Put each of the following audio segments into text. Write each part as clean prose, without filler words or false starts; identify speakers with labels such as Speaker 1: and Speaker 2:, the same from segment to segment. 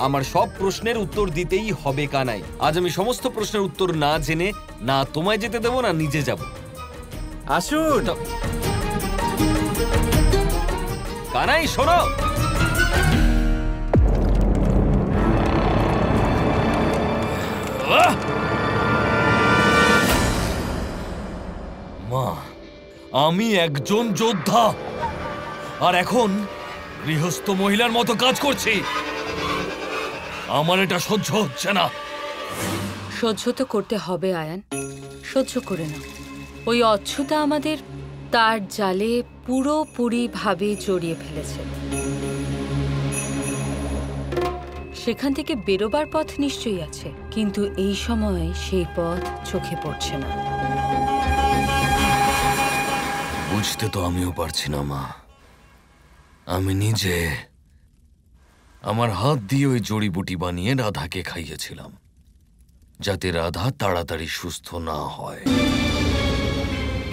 Speaker 1: আমার সব প্রশ্নের উত্তর দিতেই হবে কানাই। আজ আমি সমস্ত প্রশ্নের উত্তর না জেনে না তোমায় যেতে দেবো না নিজে যাব।
Speaker 2: আসুন
Speaker 1: কানাই, শোনো। মা, আমি একজন যোদ্ধা আর এখন গৃহস্থ মহিলার মতো কাজ করছি। আমার এটা সহ্য হচ্ছে না।
Speaker 3: সহ্য তো করতে হবে আয়ান, সহ্য করে না। ওই অচ্ছুতা আমাদের তার জালে পুরোপুরিভাবে জড়িয়ে ফেলেছে। সেখান থেকে বেরোবার পথ নিশ্চয়ই আছে, কিন্তু এই সময় সেই পথ চোখে পড়ছে না।
Speaker 1: বুঝতে তো আমিও পারছি না মা। আমি নিজে আমার হাত দিয়ে ওই জড়িবুটি বানিয়ে রাধাকে খাইয়েছিলাম, যাতে রাধা তাড়াতাড়ি সুস্থ না হয়।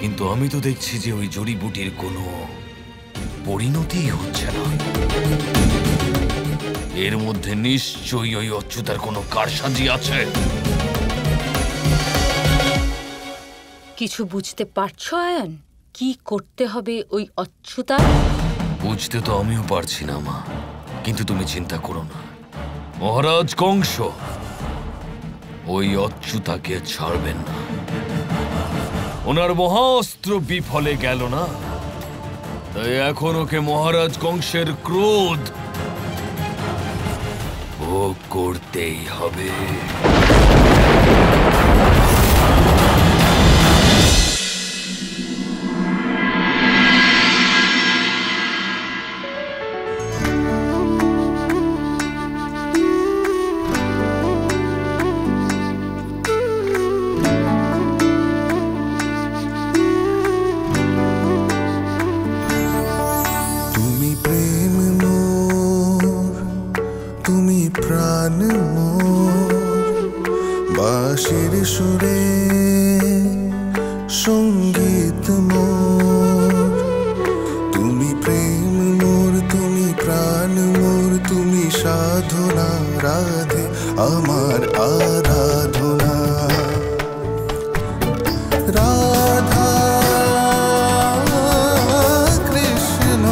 Speaker 1: কিন্তু আমি তো দেখছি যে ওই জড়িবুটির কোনো পরিণতি হচ্ছে না। এর মধ্যে নিশ্চয়ই ওই অচ্যুতার কোনো কারসাজি আছে।
Speaker 3: কিছু বুঝতে পারছো আয়ান? কি করতে হবে ওই অচ্যুতা?
Speaker 1: বুঝতে তো আমিও পারছি না মা, কিন্তু তুমি চিন্তা করো না। মহারাজ কংস ওই অচ্যুতাকে ছাড়বেন না। ওনার মহাস্ত্র বিফলে গেল না, তাই এখন ওকে মহারাজ কংসের ক্রোধ ভোগ করতেই হবে।
Speaker 4: সুরে সঙ্গীত মোর, তুমি প্রেম মোর, তুমি প্রাণ মোর, তুমি সাধনা রাধে আমার আরাধনা। রাধা কৃষ্ণ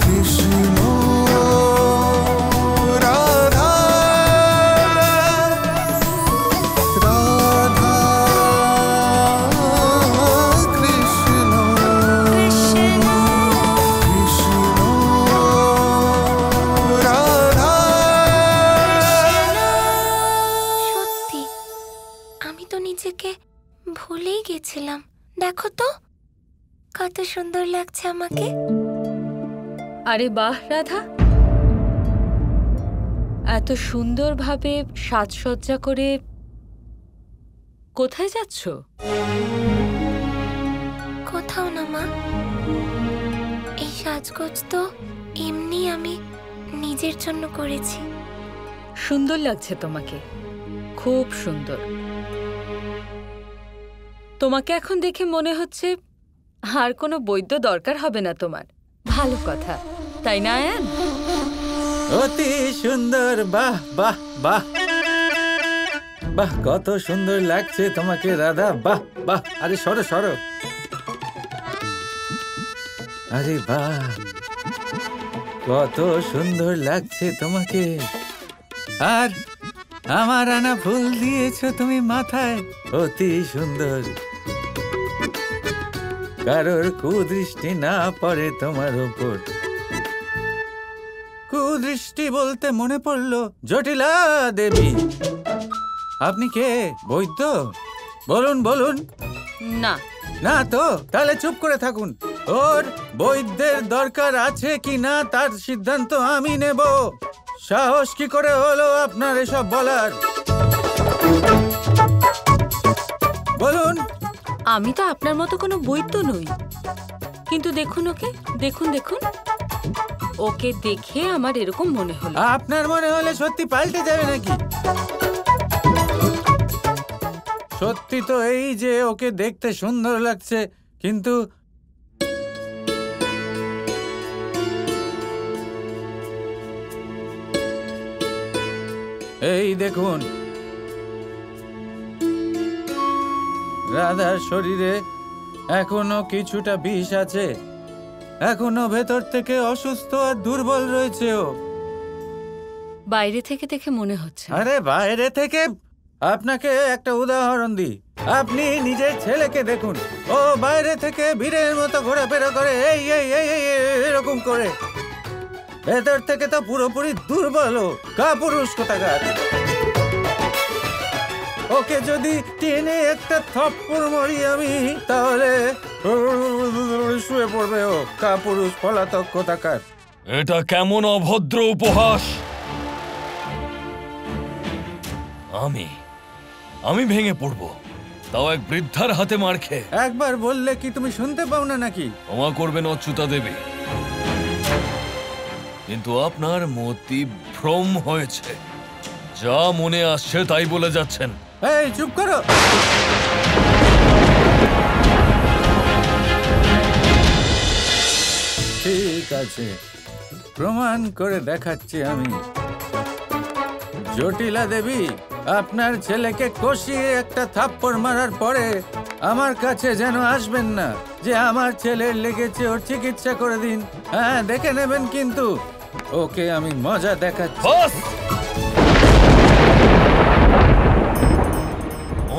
Speaker 4: কৃষ্ণ রাধা রাধা কৃষ্ণ কৃষ্ণ কৃষ্ণ রাধা।
Speaker 5: সত্যি আমি তো নিজেকে ভুলেই গেছিলাম। দেখো তো কত সুন্দর লাগছে আমাকে।
Speaker 3: আরে বাহ রাধা, এত সুন্দরভাবে সাজসজ্জা করে কোথায় যাচ্ছ?
Speaker 5: কোথাও না মা, এই সাজগোজ তো এমনি আমি নিজের জন্য করেছি।
Speaker 3: সুন্দর লাগছে তোমাকে, খুব সুন্দর। তোমাকে এখন দেখে মনে হচ্ছে আর কোনো বৈদ্য দরকার হবে না তোমার। ভালো কথা, তাই না আয়ান?
Speaker 2: অতি সুন্দর। বাহ বাহ বাহ বাহ, কত সুন্দর লাগছে তোমাকে রাধা। বাহ বাহ, আরে সরো সরো। আরে বাহ, কত সুন্দর লাগছে তোমাকে। আর আমার আনা ফুল দিয়েছো তুমি মাথায়, অতি সুন্দর। কারোর কুদৃষ্টি না পড়ে তোমার উপর। কুদৃষ্টি বলতে মনে পড়লো জটিলা দেবী। আপনি কে? বৈদ্য? বলুন বলুন।
Speaker 3: না
Speaker 2: না তো তাহলে চুপ করে থাকুন। ওর বৈদ্যের দরকার আছে কি না তার সিদ্ধান্ত আমি নেব। সাহস কি করে হলো আপনার এসব বলার? বলুন।
Speaker 3: আমি তো আপনার মতো কোনো বৈদ্য নই, কিন্তু দেখুন ওকে, দেখুন দেখুন, ওকে দেখে আমার এরকম মনে হলো।
Speaker 2: আপনার মনে হলে সত্যি পাল্টে যাবে নাকি? সত্যি তো এই যে ওকে দেখতে সুন্দর লাগছে, কিন্তু এই দেখুন, রাধার শরীরে এখনো কিছুটা বিষ আছে, এখনো ভেতর থেকে অসুস্থ আর দুর্বল রয়েছে ও।
Speaker 3: বাইরে থেকে দেখে মনে হচ্ছে।
Speaker 2: আরে বাইরে থেকে? আপনাকে একটা উদাহরণ দিই, আপনি নিজের ছেলেকে দেখুন, ও বাইরে থেকে বীরের মতো ঘোরাফেরা করে এই এই এই এই এরকম করে, ভেতর থেকে তো পুরোপুরি দুর্বল, কাপুরুষ কোথাকার। ওকে যদি টেনে একটা থাপ্পড় মারি আমি, তাহলে শুয়ে পড়বে ও, কাপুরুষ পলাতক কোথাকার।
Speaker 1: এটা কেমন অভদ্র উপহাস! আমি ভেঙে পড়বো, তাও এক বৃদ্ধার হাতে মার খেয়ে?
Speaker 2: একবার বললে কি তুমি শুনতে পাও না নাকি?
Speaker 1: ক্ষমা করবেন অচ্যুতা দেবী, কিন্তু আপনার মতি ভ্রম হয়েছে। যা মনে আসছে তাই বলে যাচ্ছেন।
Speaker 2: এই চুপ করো। ঠিক আছে, প্রমাণ করে দেখাচ্ছি আমি। জটিলা দেবী, আপনার ছেলেকে কষিয়ে একটা থাপ্পড় মারার পরে আমার কাছে যেন আসবেন না যে আমার ছেলের লেগেছে, ওর চিকিৎসা করে দিন। হ্যাঁ, দেখে নেবেন, কিন্তু ওকে আমি মজা দেখাচ্ছি।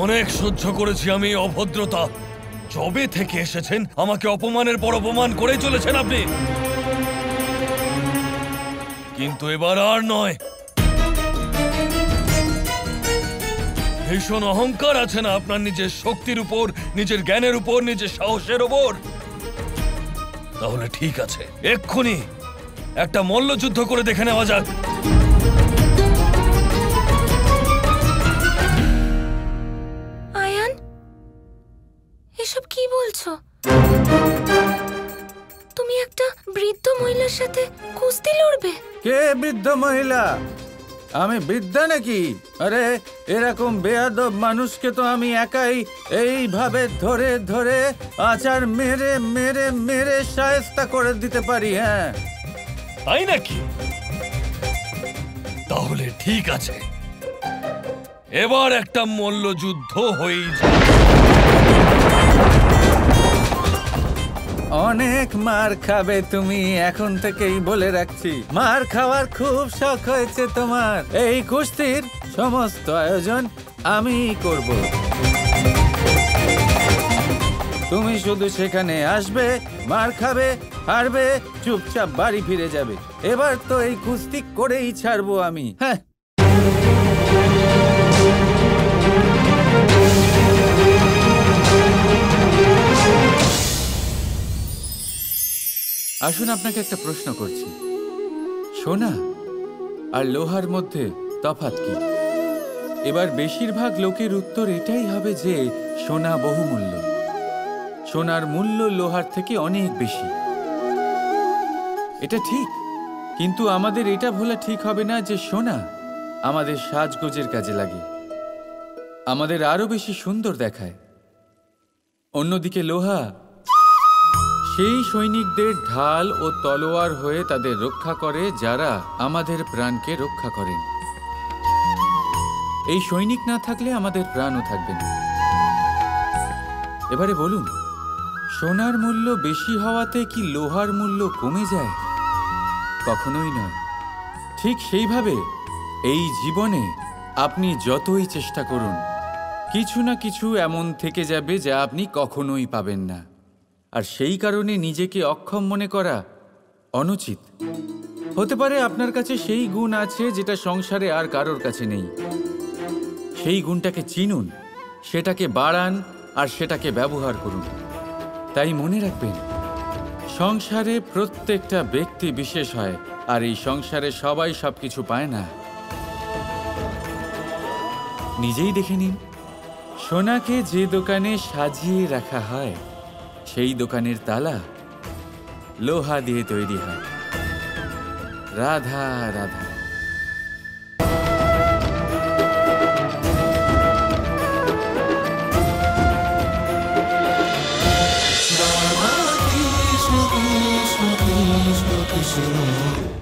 Speaker 1: অনেক সহ্য করেছি আমি এই অভদ্রতা। যবে থেকে এসেছেন আমাকে অপমানের পর অপমান করে চলেছেন আপনি, কিন্তু এবার আর নয়। ভীষণ অহংকার আছে না আপনার নিজের শক্তির উপর, নিজের জ্ঞানের উপর, নিজের সাহসের উপর? তাহলে ঠিক আছে, এক্ষুনি একটা মল্লযুদ্ধ করে দেখে নেওয়া যাক।
Speaker 5: আয়ান, এসব কি বলছো? তুমি একটা বৃদ্ধ মহিলার সাথে কুস্তি লড়বে?
Speaker 2: কে বৃদ্ধ মহিলা? আমি বৃদ্ধা নাকি? আরে এরকম বেয়াদব মানুষকে তো আমি একাই এইভাবে ধরে ধরে আচার মেরে মেরে মেরে শায়েস্তা করে দিতে পারি। হ্যাঁ,
Speaker 1: তাই নাকি? তাহলে ঠিক আছে, এবার একটা মল্লযুদ্ধ হয়েই যায়।
Speaker 2: অনেক মার খাবে তুমি, এখন থেকেই বলে রাখছি। মার খাওয়ার খুব শখ হয়েছে তোমার। এই কুস্তির সমস্ত আয়োজন আমিই করব। তুমি শুধু সেখানে আসবে, মার খাবে, হারবে, চুপচাপ বাড়ি ফিরে যাবে। এবার তো এই কুস্তি করেই ছাড়বো আমি। হ্যাঁ, আসুন আপনাকে একটা প্রশ্ন করছি, সোনা আর লোহার মধ্যে তফাৎ কি? এবার বেশিরভাগ লোকের উত্তর এটাই হবে যে সোনা বহুমূল্য, সোনার মূল্য লোহার থেকে অনেক বেশি। এটা ঠিক, কিন্তু আমাদের এটা ভোলা ঠিক হবে না যে সোনা আমাদের সাজগোজের কাজে লাগে, আমাদের আরো বেশি সুন্দর দেখায়। অন্যদিকে লোহা সেই সৈনিকদের ঢাল ও তলোয়ার হয়ে তাদের রক্ষা করে যারা আমাদের প্রাণকে রক্ষা করেন। এই সৈনিক না থাকলে আমাদের প্রাণও থাকবে না। এবারে বলুন, সোনার মূল্য বেশি হওয়াতে কি লোহার মূল্য কমে যায়? কখনোই নয়। ঠিক সেইভাবে এই জীবনে আপনি যতই চেষ্টা করুন, কিছু না কিছু এমন থেকে যাবে যা আপনি কখনোই পাবেন না। আর সেই কারণে নিজেকে অক্ষম মনে করা অনুচিত। হতে পারে আপনার কাছে সেই গুণ আছে যেটা সংসারে আর কারোর কাছে নেই। সেই গুণটাকে চিনুন, সেটাকে বাড়ান আর সেটাকে ব্যবহার করুন। তাই মনে রাখবেন, সংসারে প্রত্যেকটা ব্যক্তি বিশেষ হয়, আর এই সংসারে সবাই সবকিছু পায় না। নিজেই দেখে নিন, সোনাকে যে দোকানে সাজিয়ে রাখা হয় সেই দোকানের তালা লোহা দিয়ে তৈরি হয়। Radha Radha.
Speaker 4: Krishna Krishna Krishna Krishna